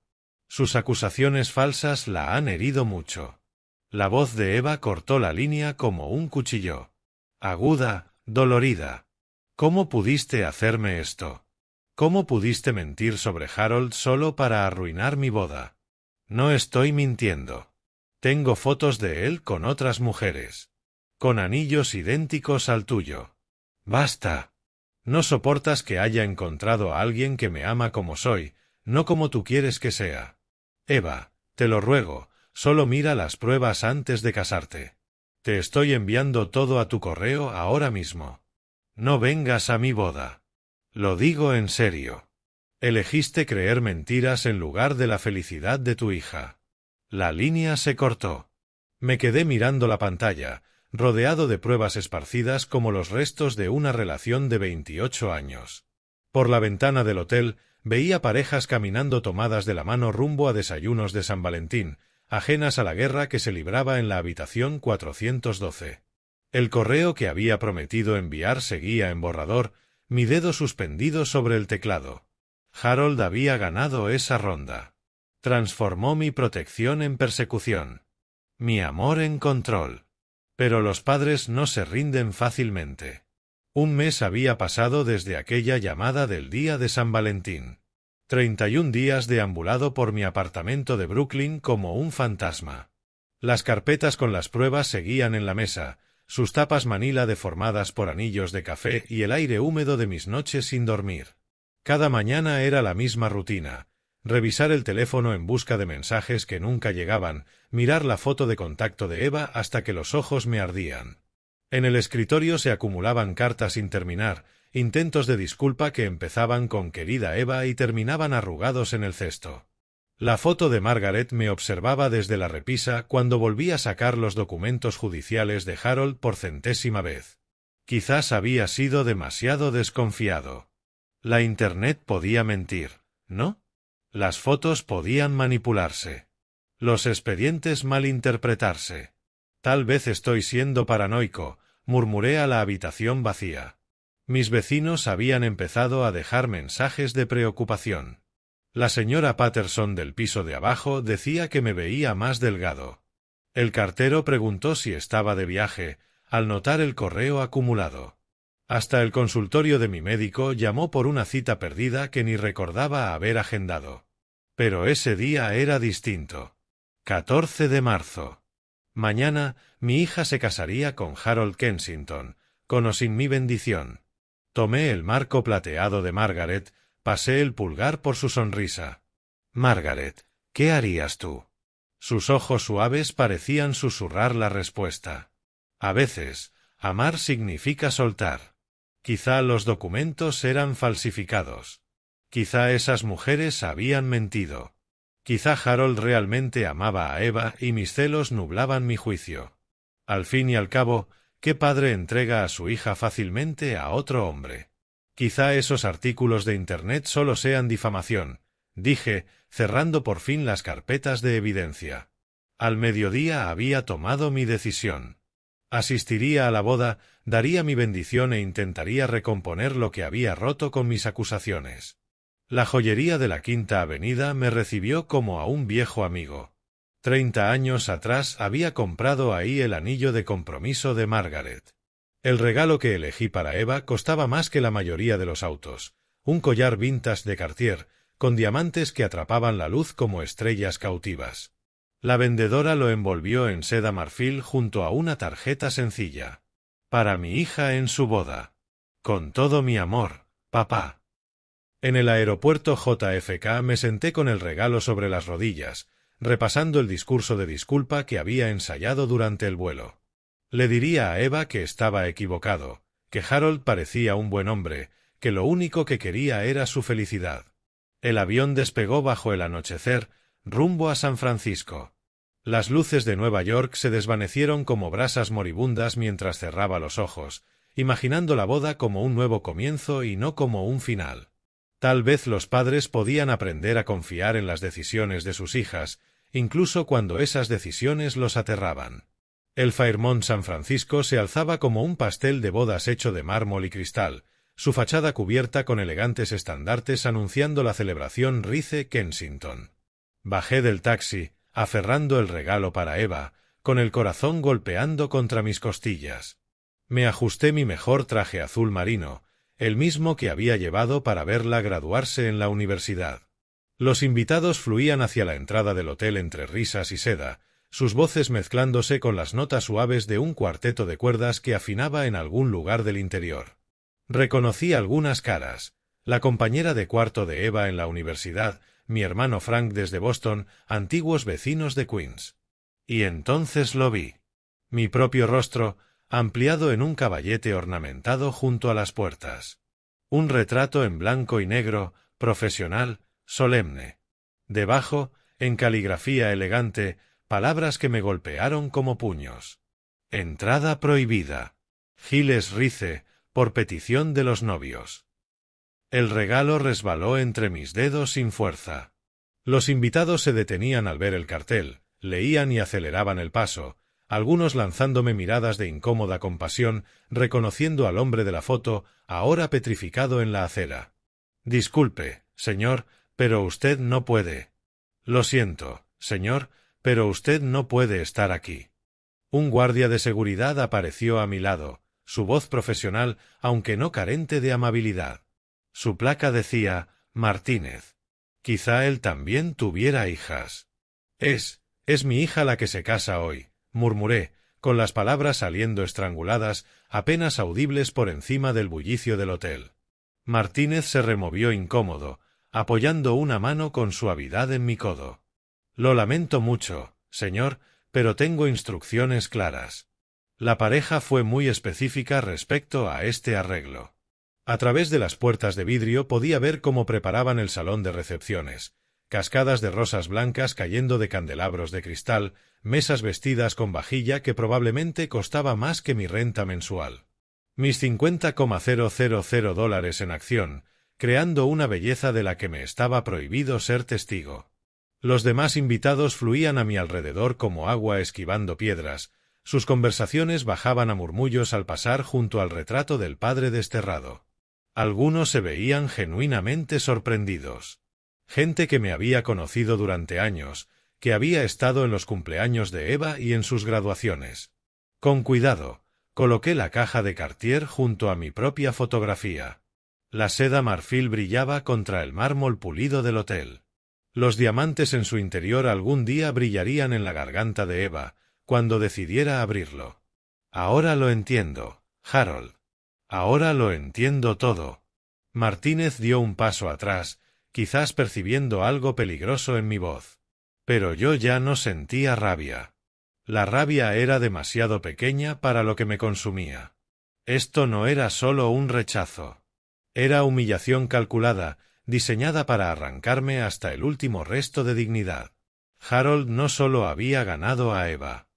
Sus acusaciones falsas la han herido mucho». La voz de Eva cortó la línea como un cuchillo. Aguda, dolorida. «¿Cómo pudiste hacerme esto? ¿Cómo pudiste mentir sobre Harold solo para arruinar mi boda?» «No estoy mintiendo. Tengo fotos de él con otras mujeres. Con anillos idénticos al tuyo. Basta. No soportas que haya encontrado a alguien que me ama como soy, no como tú quieres que sea. Eva, te lo ruego, solo mira las pruebas antes de casarte. Te estoy enviando todo a tu correo ahora mismo. No vengas a mi boda. Lo digo en serio. Elegiste creer mentiras en lugar de la felicidad de tu hija». La línea se cortó. Me quedé mirando la pantalla, rodeado de pruebas esparcidas como los restos de una relación de 28 años. Por la ventana del hotel veía parejas caminando tomadas de la mano rumbo a desayunos de San Valentín, ajenas a la guerra que se libraba en la habitación 412. El correo que había prometido enviar seguía en borrador, mi dedo suspendido sobre el teclado. Harold había ganado esa ronda. Transformó mi protección en persecución. Mi amor en control. Pero los padres no se rinden fácilmente. Un mes había pasado desde aquella llamada del día de San Valentín. 31 días deambulado por mi apartamento de Brooklyn como un fantasma. Las carpetas con las pruebas seguían en la mesa, sus tapas manila deformadas por anillos de café y el aire húmedo de mis noches sin dormir. Cada mañana era la misma rutina: revisar el teléfono en busca de mensajes que nunca llegaban, mirar la foto de contacto de Eva hasta que los ojos me ardían. En el escritorio se acumulaban cartas sin terminar, intentos de disculpa que empezaban con «querida Eva» y terminaban arrugados en el cesto. La foto de Margaret me observaba desde la repisa cuando volví a sacar los documentos judiciales de Harold por 100ª vez. Quizás había sido demasiado desconfiado. La Internet podía mentir, ¿no? Las fotos podían manipularse. Los expedientes malinterpretarse. Tal vez estoy siendo paranoico, murmuré a la habitación vacía. Mis vecinos habían empezado a dejar mensajes de preocupación. La señora Patterson del piso de abajo decía que me veía más delgado. El cartero preguntó si estaba de viaje, al notar el correo acumulado. Hasta el consultorio de mi médico llamó por una cita perdida que ni recordaba haber agendado. Pero ese día era distinto. 14 de marzo. Mañana mi hija se casaría con Harold Kensington, con o sin mi bendición. Tomé el marco plateado de Margaret, pasé el pulgar por su sonrisa. Margaret, ¿qué harías tú? Sus ojos suaves parecían susurrar la respuesta. A veces, amar significa soltar. Quizá los documentos eran falsificados. Quizá esas mujeres habían mentido. Quizá Harold realmente amaba a Eva y mis celos nublaban mi juicio. Al fin y al cabo, ¿qué padre entrega a su hija fácilmente a otro hombre? Quizá esos artículos de Internet solo sean difamación, dije, cerrando por fin las carpetas de evidencia. Al mediodía había tomado mi decisión. Asistiría a la boda, daría mi bendición e intentaría recomponer lo que había roto con mis acusaciones. La joyería de la Quinta Avenida me recibió como a un viejo amigo. 30 años atrás había comprado ahí el anillo de compromiso de Margaret. El regalo que elegí para Eva costaba más que la mayoría de los autos, un collar vintage de Cartier, con diamantes que atrapaban la luz como estrellas cautivas. La vendedora lo envolvió en seda marfil junto a una tarjeta sencilla. Para mi hija en su boda. Con todo mi amor, papá. En el aeropuerto JFK me senté con el regalo sobre las rodillas, repasando el discurso de disculpa que había ensayado durante el vuelo. Le diría a Eva que estaba equivocado, que Harold parecía un buen hombre, que lo único que quería era su felicidad. El avión despegó bajo el anochecer, rumbo a San Francisco. Las luces de Nueva York se desvanecieron como brasas moribundas mientras cerraba los ojos, imaginando la boda como un nuevo comienzo y no como un final. Tal vez los padres podían aprender a confiar en las decisiones de sus hijas, incluso cuando esas decisiones los aterraban. El Fairmont San Francisco se alzaba como un pastel de bodas hecho de mármol y cristal, su fachada cubierta con elegantes estandartes anunciando la celebración Rice Kensington. Bajé del taxi, aferrando el regalo para Eva, con el corazón golpeando contra mis costillas. Me ajusté mi mejor traje azul marino, el mismo que había llevado para verla graduarse en la universidad. Los invitados fluían hacia la entrada del hotel entre risas y seda, sus voces mezclándose con las notas suaves de un cuarteto de cuerdas que afinaba en algún lugar del interior. Reconocí algunas caras: la compañera de cuarto de Eva en la universidad, mi hermano Frank desde Boston, antiguos vecinos de Queens. Y entonces lo vi. Mi propio rostro, ampliado en un caballete ornamentado junto a las puertas. Un retrato en blanco y negro, profesional, solemne. Debajo, en caligrafía elegante, palabras que me golpearon como puños. Entrada prohibida. Giles Rice, por petición de los novios. El regalo resbaló entre mis dedos sin fuerza. Los invitados se detenían al ver el cartel, leían y aceleraban el paso, algunos lanzándome miradas de incómoda compasión, reconociendo al hombre de la foto, ahora petrificado en la acera. Disculpe, señor, pero usted no puede. Lo siento, señor, pero usted no puede estar aquí. Un guardia de seguridad apareció a mi lado, su voz profesional, aunque no carente de amabilidad. Su placa decía Martínez. Quizá él también tuviera hijas. Es Es mi hija la que se casa hoy, murmuré, con las palabras saliendo estranguladas, apenas audibles por encima del bullicio del hotel. Martínez se removió incómodo, apoyando una mano con suavidad en mi codo. Lo lamento mucho, señor, pero tengo instrucciones claras. La pareja fue muy específica respecto a este arreglo. A través de las puertas de vidrio podía ver cómo preparaban el salón de recepciones. Cascadas de rosas blancas cayendo de candelabros de cristal, mesas vestidas con vajilla que probablemente costaba más que mi renta mensual. Mis $50,000 en acción, creando una belleza de la que me estaba prohibido ser testigo. Los demás invitados fluían a mi alrededor como agua esquivando piedras, sus conversaciones bajaban a murmullos al pasar junto al retrato del padre desterrado. Algunos se veían genuinamente sorprendidos. Gente que me había conocido durante años, que había estado en los cumpleaños de Eva y en sus graduaciones. Con cuidado, coloqué la caja de Cartier junto a mi propia fotografía. La seda marfil brillaba contra el mármol pulido del hotel. Los diamantes en su interior algún día brillarían en la garganta de Eva, cuando decidiera abrirlo. Ahora lo entiendo, Harold. Ahora lo entiendo todo. Martínez dio un paso atrás, quizás percibiendo algo peligroso en mi voz. Pero yo ya no sentía rabia. La rabia era demasiado pequeña para lo que me consumía. Esto no era solo un rechazo. Era humillación calculada, diseñada para arrancarme hasta el último resto de dignidad. Harold no solo había ganado a Eva.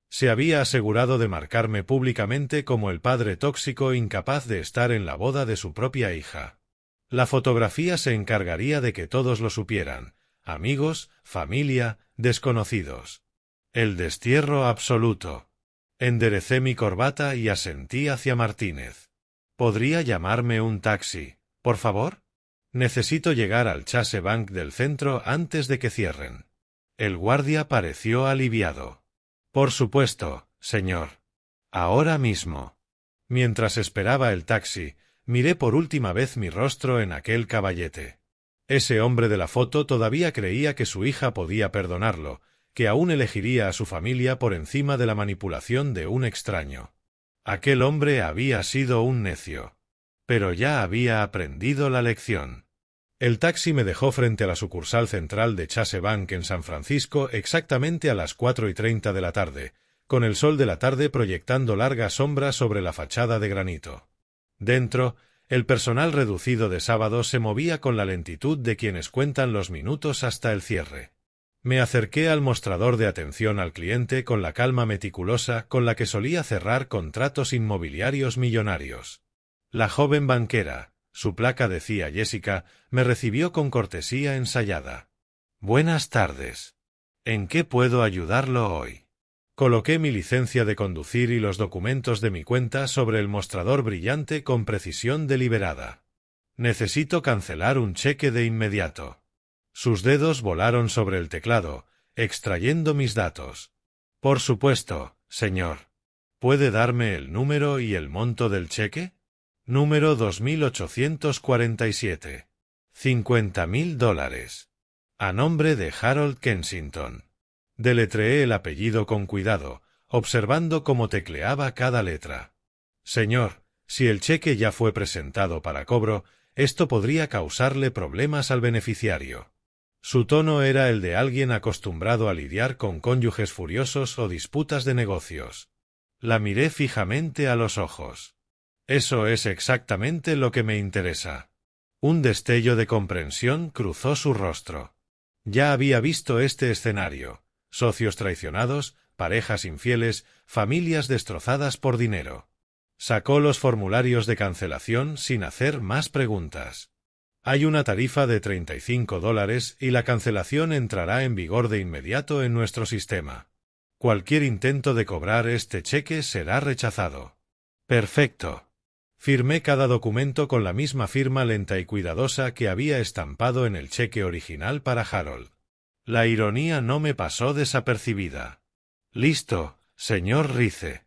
Se había asegurado de marcarme públicamente como el padre tóxico incapaz de estar en la boda de su propia hija. La fotografía se encargaría de que todos lo supieran, amigos, familia, desconocidos. El destierro absoluto. Enderecé mi corbata y asentí hacia Martínez. ¿Podría llamarme un taxi, por favor? Necesito llegar al Chase Bank del centro antes de que cierren. El guardia pareció aliviado. Por supuesto, señor. Ahora mismo. Mientras esperaba el taxi, miré por última vez mi rostro en aquel caballete. Ese hombre de la foto todavía creía que su hija podía perdonarlo, que aún elegiría a su familia por encima de la manipulación de un extraño. Aquel hombre había sido un necio. Pero ya había aprendido la lección. El taxi me dejó frente a la sucursal central de Chase Bank en San Francisco exactamente a las 4:30 de la tarde, con el sol de la tarde proyectando largas sombras sobre la fachada de granito. Dentro, el personal reducido de sábado se movía con la lentitud de quienes cuentan los minutos hasta el cierre. Me acerqué al mostrador de atención al cliente con la calma meticulosa con la que solía cerrar contratos inmobiliarios millonarios. La joven banquera, su placa decía Jessica, me recibió con cortesía ensayada. Buenas tardes. ¿En qué puedo ayudarlo hoy? Coloqué mi licencia de conducir y los documentos de mi cuenta sobre el mostrador brillante con precisión deliberada. Necesito cancelar un cheque de inmediato. Sus dedos volaron sobre el teclado, extrayendo mis datos. Por supuesto, señor. ¿Puede darme el número y el monto del cheque? Número 2847. $50,000. A nombre de Harold Kensington. Deletreé el apellido con cuidado, observando cómo tecleaba cada letra. Señor, si el cheque ya fue presentado para cobro, esto podría causarle problemas al beneficiario. Su tono era el de alguien acostumbrado a lidiar con cónyuges furiosos o disputas de negocios. La miré fijamente a los ojos. Eso es exactamente lo que me interesa. Un destello de comprensión cruzó su rostro. Ya había visto este escenario. Socios traicionados, parejas infieles, familias destrozadas por dinero. Sacó los formularios de cancelación sin hacer más preguntas. Hay una tarifa de $35 y la cancelación entrará en vigor de inmediato en nuestro sistema. Cualquier intento de cobrar este cheque será rechazado. Perfecto. Firmé cada documento con la misma firma lenta y cuidadosa que había estampado en el cheque original para Harold. La ironía no me pasó desapercibida. Listo, señor Rice.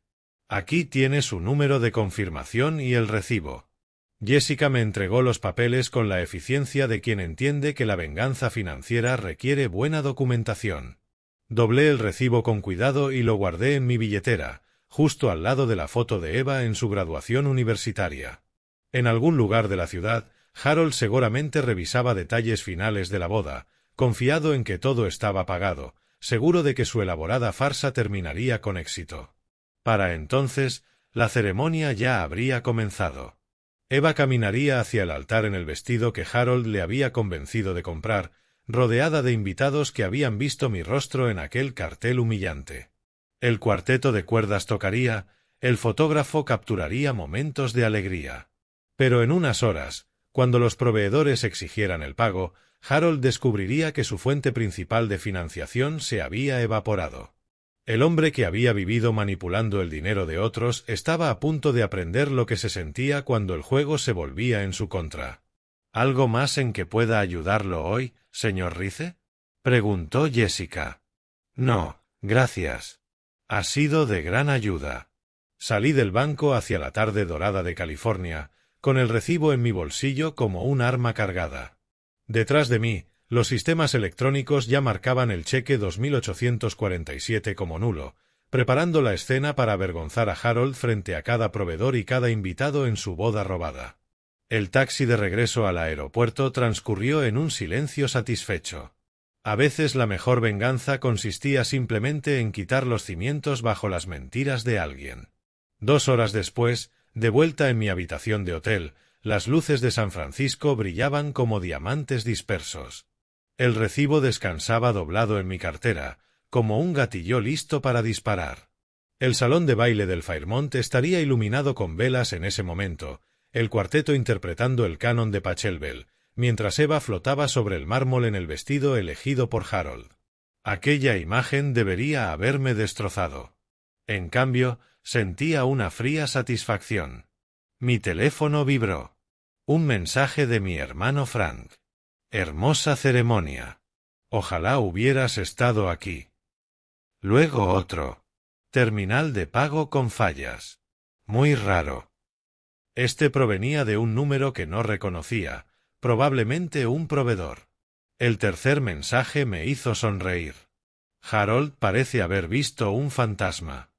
Aquí tiene su número de confirmación y el recibo. Jessica me entregó los papeles con la eficiencia de quien entiende que la venganza financiera requiere buena documentación. Doblé el recibo con cuidado y lo guardé en mi billetera, justo al lado de la foto de Eva en su graduación universitaria. En algún lugar de la ciudad, Harold seguramente revisaba detalles finales de la boda, confiado en que todo estaba pagado, seguro de que su elaborada farsa terminaría con éxito. Para entonces, la ceremonia ya habría comenzado. Eva caminaría hacia el altar en el vestido que Harold le había convencido de comprar, rodeada de invitados que habían visto mi rostro en aquel cartel humillante. El cuarteto de cuerdas tocaría, el fotógrafo capturaría momentos de alegría. Pero en unas horas, cuando los proveedores exigieran el pago, Harold descubriría que su fuente principal de financiación se había evaporado. El hombre que había vivido manipulando el dinero de otros estaba a punto de aprender lo que se sentía cuando el juego se volvía en su contra. ¿Algo más en que pueda ayudarlo hoy, señor Rice?, preguntó Jessica. No, gracias. Ha sido de gran ayuda. Salí del banco hacia la tarde dorada de California, con el recibo en mi bolsillo como un arma cargada. Detrás de mí, los sistemas electrónicos ya marcaban el cheque 2847 como nulo, preparando la escena para avergonzar a Harold frente a cada proveedor y cada invitado en su boda robada. El taxi de regreso al aeropuerto transcurrió en un silencio satisfecho. A veces la mejor venganza consistía simplemente en quitar los cimientos bajo las mentiras de alguien. 2 horas después, de vuelta en mi habitación de hotel, las luces de San Francisco brillaban como diamantes dispersos. El recibo descansaba doblado en mi cartera, como un gatillo listo para disparar. El salón de baile del Fairmont estaría iluminado con velas en ese momento, el cuarteto interpretando el canon de Pachelbel, mientras Eva flotaba sobre el mármol en el vestido elegido por Harold. Aquella imagen debería haberme destrozado. En cambio, sentía una fría satisfacción. Mi teléfono vibró. Un mensaje de mi hermano Frank. Hermosa ceremonia. Ojalá hubieras estado aquí. Luego otro. Terminal de pago con fallas. Muy raro. Este provenía de un número que no reconocía, probablemente un proveedor. El tercer mensaje me hizo sonreír. Harold parece haber visto un fantasma.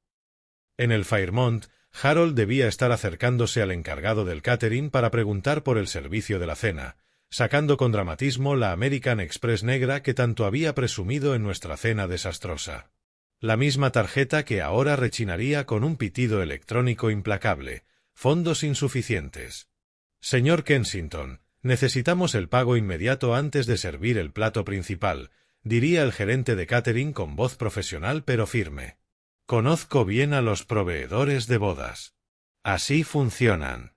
En el Fairmont, Harold debía estar acercándose al encargado del catering para preguntar por el servicio de la cena, sacando con dramatismo la American Express negra que tanto había presumido en nuestra cena desastrosa. La misma tarjeta que ahora rechinaría con un pitido electrónico implacable. Fondos insuficientes. Señor Kensington, necesitamos el pago inmediato antes de servir el plato principal, diría el gerente de catering con voz profesional pero firme. Conozco bien a los proveedores de bodas. Así funcionan.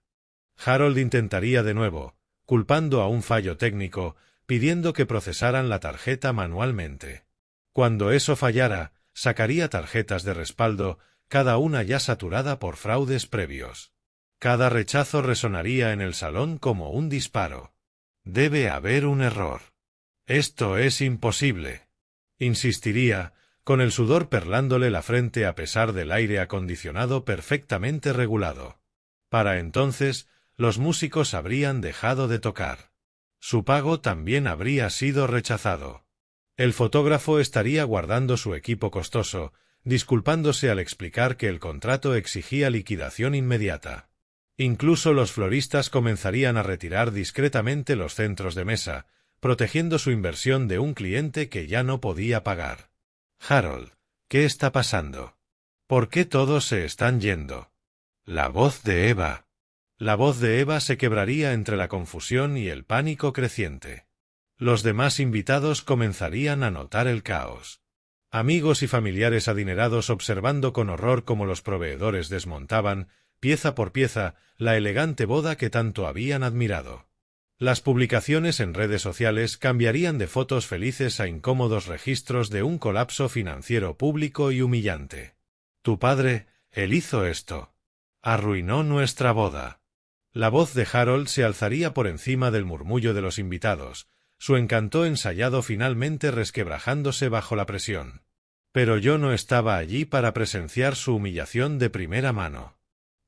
Harold intentaría de nuevo, culpando a un fallo técnico, pidiendo que procesaran la tarjeta manualmente. Cuando eso fallara, sacaría tarjetas de respaldo, cada una ya saturada por fraudes previos. Cada rechazo resonaría en el salón como un disparo. Debe haber un error. Esto es imposible. Insistiría, con el sudor perlándole la frente a pesar del aire acondicionado perfectamente regulado. Para entonces, los músicos habrían dejado de tocar. Su pago también habría sido rechazado. El fotógrafo estaría guardando su equipo costoso, disculpándose al explicar que el contrato exigía liquidación inmediata. Incluso los floristas comenzarían a retirar discretamente los centros de mesa, protegiendo su inversión de un cliente que ya no podía pagar. Harold, ¿qué está pasando? ¿Por qué todos se están yendo? La voz de Eva. La voz de Eva se quebraría entre la confusión y el pánico creciente. Los demás invitados comenzarían a notar el caos. Amigos y familiares adinerados observando con horror cómo los proveedores desmontaban, pieza por pieza, la elegante boda que tanto habían admirado. Las publicaciones en redes sociales cambiarían de fotos felices a incómodos registros de un colapso financiero público y humillante. Tu padre, él hizo esto. Arruinó nuestra boda. La voz de Harold se alzaría por encima del murmullo de los invitados, su encanto ensayado finalmente resquebrajándose bajo la presión. Pero yo no estaba allí para presenciar su humillación de primera mano.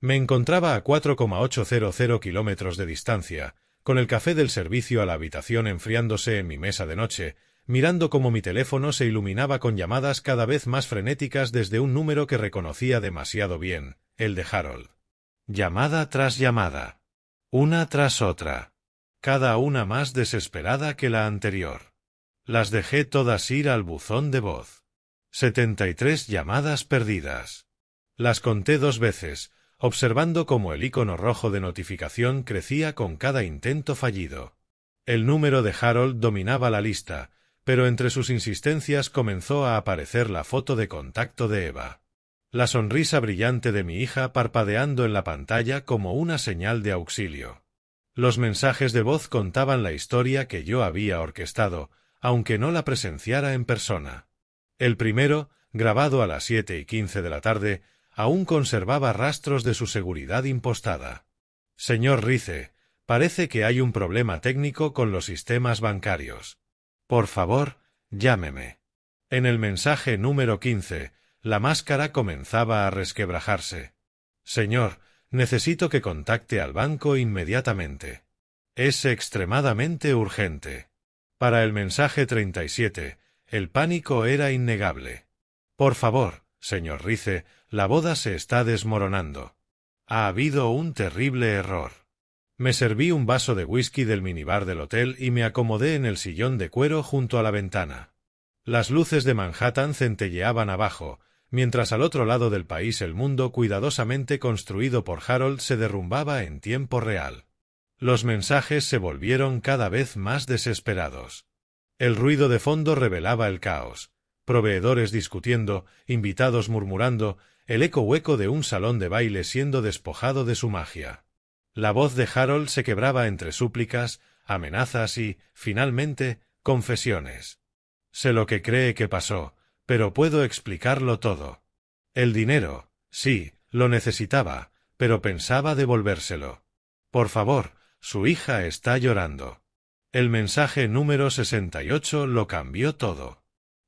Me encontraba a 4,800 kilómetros de distancia, con el café del servicio a la habitación enfriándose en mi mesa de noche, mirando cómo mi teléfono se iluminaba con llamadas cada vez más frenéticas desde un número que reconocía demasiado bien, el de Harold. Llamada tras llamada. Una tras otra. Cada una más desesperada que la anterior. Las dejé todas ir al buzón de voz. 73 llamadas perdidas. Las conté 2 veces, observando cómo el icono rojo de notificación crecía con cada intento fallido. El número de Harold dominaba la lista, pero entre sus insistencias comenzó a aparecer la foto de contacto de Eva. La sonrisa brillante de mi hija parpadeando en la pantalla como una señal de auxilio. Los mensajes de voz contaban la historia que yo había orquestado, aunque no la presenciara en persona. El primero, grabado a las 7:15 de la tarde, aún conservaba rastros de su seguridad impostada. Señor Rice, parece que hay un problema técnico con los sistemas bancarios. Por favor, llámeme. En el mensaje número 15, la máscara comenzaba a resquebrajarse. Señor, necesito que contacte al banco inmediatamente. Es extremadamente urgente. Para el mensaje 37, el pánico era innegable. Por favor, señor Rice, la boda se está desmoronando. Ha habido un terrible error. Me serví un vaso de whisky del minibar del hotel y me acomodé en el sillón de cuero junto a la ventana. Las luces de Manhattan centelleaban abajo, mientras al otro lado del país el mundo cuidadosamente construido por Harold se derrumbaba en tiempo real. Los mensajes se volvieron cada vez más desesperados. El ruido de fondo revelaba el caos. Proveedores discutiendo, invitados murmurando, el eco hueco de un salón de baile siendo despojado de su magia. La voz de Harold se quebraba entre súplicas, amenazas y, finalmente, confesiones. Sé lo que cree que pasó, pero puedo explicarlo todo. El dinero, sí, lo necesitaba, pero pensaba devolvérselo. Por favor, su hija está llorando. El mensaje número 68 lo cambió todo.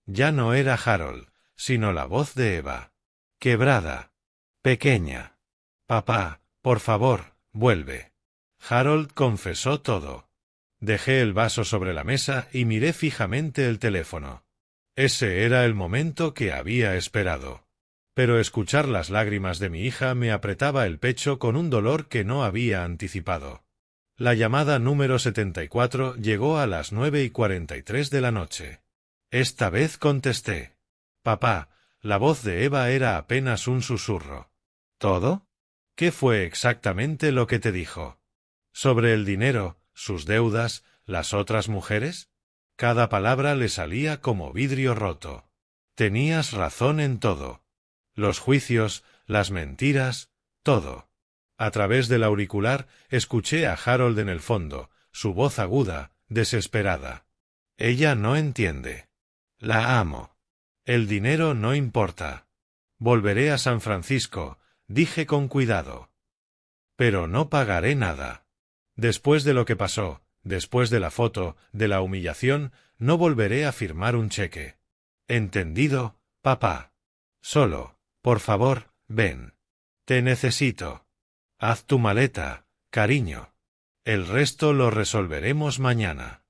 Ya no era Harold, sino la voz de Eva. Quebrada. Pequeña. Papá, por favor, vuelve. Harold confesó todo. Dejé el vaso sobre la mesa y miré fijamente el teléfono. Ese era el momento que había esperado. Pero escuchar las lágrimas de mi hija me apretaba el pecho con un dolor que no había anticipado. La llamada número 74 llegó a las 9:43 de la noche. Esta vez contesté. Papá, la voz de Eva era apenas un susurro. ¿Todo? ¿Qué fue exactamente lo que te dijo? ¿Sobre el dinero, sus deudas, las otras mujeres? Cada palabra le salía como vidrio roto. Tenías razón en todo. Los juicios, las mentiras, todo. A través del auricular escuché a Harold en el fondo, su voz aguda, desesperada. Ella no entiende. La amo. El dinero no importa. Volveré a San Francisco, dije con cuidado. Pero no pagaré nada. Después de lo que pasó, después de la foto, de la humillación, no volveré a firmar un cheque. ¿Entendido, papá? Solo, por favor, ven. Te necesito. Haz tu maleta, cariño. El resto lo resolveremos mañana.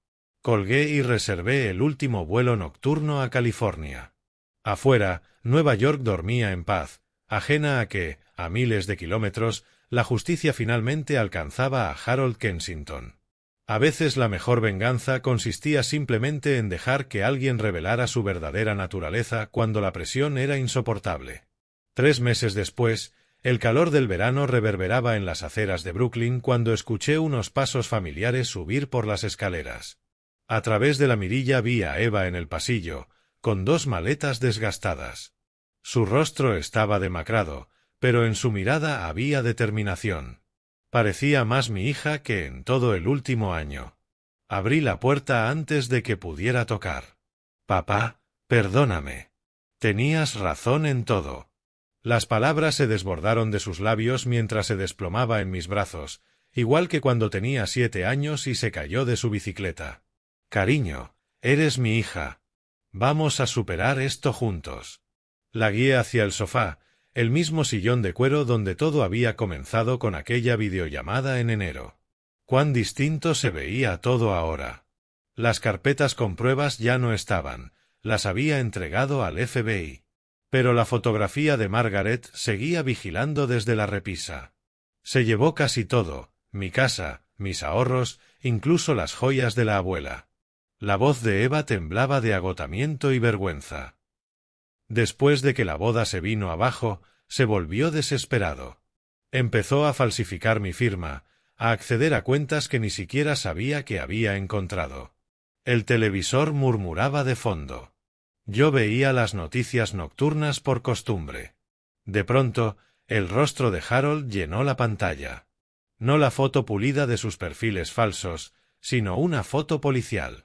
Colgué y reservé el último vuelo nocturno a California. Afuera, Nueva York dormía en paz, ajena a que, a miles de kilómetros, la justicia finalmente alcanzaba a Harold Kensington. A veces la mejor venganza consistía simplemente en dejar que alguien revelara su verdadera naturaleza cuando la presión era insoportable. 3 meses después, el calor del verano reverberaba en las aceras de Brooklyn cuando escuché unos pasos familiares subir por las escaleras. A través de la mirilla vi a Eva en el pasillo, con 2 maletas desgastadas. Su rostro estaba demacrado, pero en su mirada había determinación. Parecía más mi hija que en todo el último año. Abrí la puerta antes de que pudiera tocar. Papá, perdóname. Tenías razón en todo. Las palabras se desbordaron de sus labios mientras se desplomaba en mis brazos, igual que cuando tenía 7 años y se cayó de su bicicleta. Cariño, eres mi hija. Vamos a superar esto juntos. La guié hacia el sofá, el mismo sillón de cuero donde todo había comenzado con aquella videollamada en enero. Cuán distinto se veía todo ahora. Las carpetas con pruebas ya no estaban, las había entregado al FBI. Pero la fotografía de Margaret seguía vigilando desde la repisa. Se llevó casi todo, mi casa, mis ahorros, incluso las joyas de la abuela. La voz de Eva temblaba de agotamiento y vergüenza. Después de que la boda se vino abajo, se volvió desesperado. Empezó a falsificar mi firma, a acceder a cuentas que ni siquiera sabía que había encontrado. El televisor murmuraba de fondo. Yo veía las noticias nocturnas por costumbre. De pronto, el rostro de Harold llenó la pantalla. No la foto pulida de sus perfiles falsos, sino una foto policial.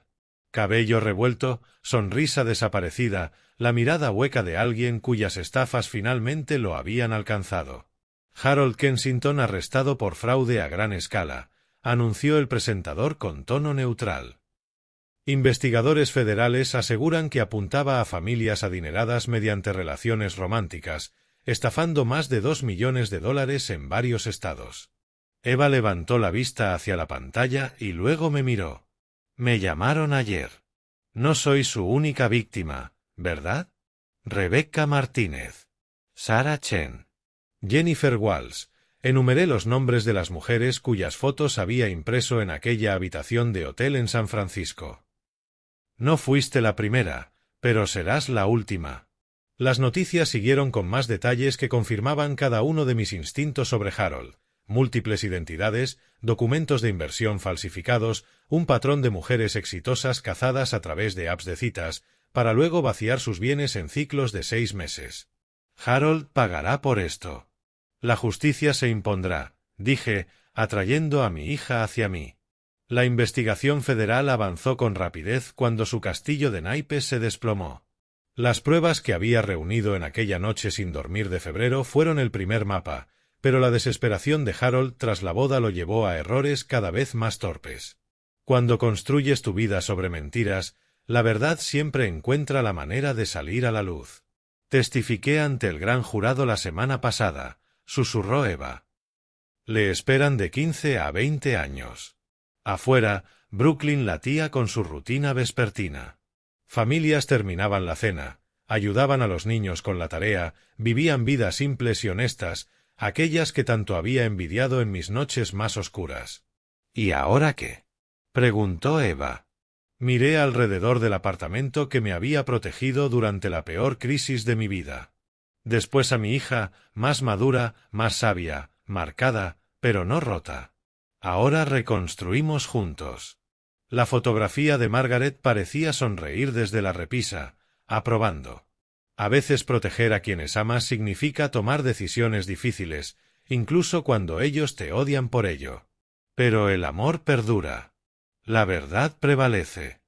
Cabello revuelto, sonrisa desaparecida, la mirada hueca de alguien cuyas estafas finalmente lo habían alcanzado. Harold Kensington arrestado por fraude a gran escala, anunció el presentador con tono neutral. Investigadores federales aseguran que apuntaba a familias adineradas mediante relaciones románticas, estafando más de $2 millones en varios estados. Eva levantó la vista hacia la pantalla y luego me miró. Me llamaron ayer. No soy su única víctima, ¿verdad? Rebecca Martínez. Sarah Chen. Jennifer Walls. Enumeré los nombres de las mujeres cuyas fotos había impreso en aquella habitación de hotel en San Francisco. No fuiste la primera, pero serás la última. Las noticias siguieron con más detalles que confirmaban cada uno de mis instintos sobre Harold. Múltiples identidades, documentos de inversión falsificados, un patrón de mujeres exitosas cazadas a través de apps de citas, para luego vaciar sus bienes en ciclos de 6 meses. Harold pagará por esto. La justicia se impondrá, dije, atrayendo a mi hija hacia mí. La investigación federal avanzó con rapidez cuando su castillo de naipes se desplomó. Las pruebas que había reunido en aquella noche sin dormir de febrero fueron el primer mapa, pero la desesperación de Harold tras la boda lo llevó a errores cada vez más torpes. Cuando construyes tu vida sobre mentiras, la verdad siempre encuentra la manera de salir a la luz. Testifiqué ante el gran jurado la semana pasada, susurró Eva. Le esperan de 15 a 20 años. Afuera, Brooklyn latía con su rutina vespertina. Familias terminaban la cena, ayudaban a los niños con la tarea, vivían vidas simples y honestas, aquellas que tanto había envidiado en mis noches más oscuras. ¿Y ahora qué? Preguntó Eva. Miré alrededor del apartamento que me había protegido durante la peor crisis de mi vida. Después a mi hija, más madura, más sabia, marcada, pero no rota. Ahora reconstruimos juntos. La fotografía de Margaret parecía sonreír desde la repisa, aprobando. A veces proteger a quienes amas significa tomar decisiones difíciles, incluso cuando ellos te odian por ello. Pero el amor perdura. La verdad prevalece.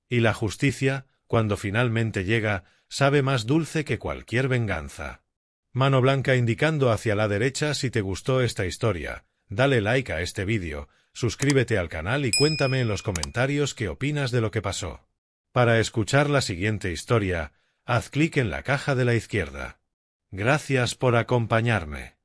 Y la justicia, cuando finalmente llega, sabe más dulce que cualquier venganza. Mano blanca indicando hacia la derecha si te gustó esta historia. Dale like a este vídeo, suscríbete al canal y cuéntame en los comentarios qué opinas de lo que pasó. Para escuchar la siguiente historia, haz clic en la caja de la izquierda. Gracias por acompañarme.